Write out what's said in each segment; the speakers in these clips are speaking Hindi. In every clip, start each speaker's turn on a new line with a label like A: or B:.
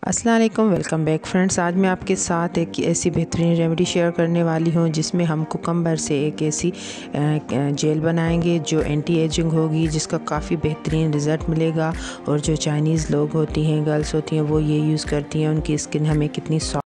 A: अस्सलाम वालेकुम, वेलकम बैक फ्रेंड्स। आज मैं आपके साथ एक ऐसी बेहतरीन रेमेडी शेयर करने वाली हूँ जिसमें हम कुकम्बर से एक ऐसी जेल बनाएंगे जो एंटी एजिंग होगी, जिसका काफ़ी बेहतरीन रिज़ल्ट मिलेगा। और जो चाइनीज़ लोग होती हैं, गर्ल्स होती हैं, वो ये यूज़ करती हैं, उनकी स्किन हमें कितनी सॉफ्ट।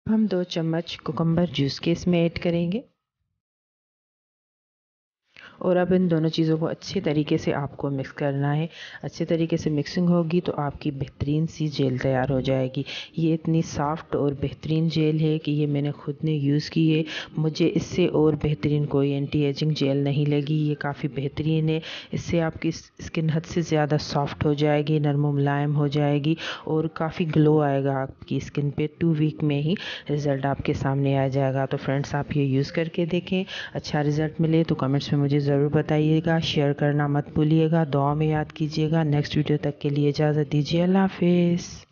A: हम 2 चम्मच कुकम्बर जूस के इसमें ऐड करेंगे। और अब इन दोनों चीज़ों को अच्छे तरीके से आपको मिक्स करना है। अच्छे तरीके से मिक्सिंग होगी तो आपकी बेहतरीन सी जेल तैयार हो जाएगी। ये इतनी सॉफ्ट और बेहतरीन जेल है कि ये मैंने ख़ुद ने यूज़ की है। मुझे इससे और बेहतरीन कोई एंटी एजिंग जेल नहीं लगी। ये काफ़ी बेहतरीन है। इससे आपकी स्किन हद से ज़्यादा सॉफ्ट हो जाएगी, नरम मुलायम हो जाएगी और काफ़ी ग्लो आएगा आपकी स्किन पे। 2 वीक में ही रिज़ल्ट आपके सामने आ जाएगा। तो फ्रेंड्स, आप ये यूज़ करके देखें। अच्छा रिज़ल्ट मिले तो कमेंट्स में मुझे ज़रूर बताइएगा। शेयर करना मत भूलिएगा। दुआ में याद कीजिएगा। नेक्स्ट वीडियो तक के लिए इजाज़त दीजिए। अल्लाह हाफिज़।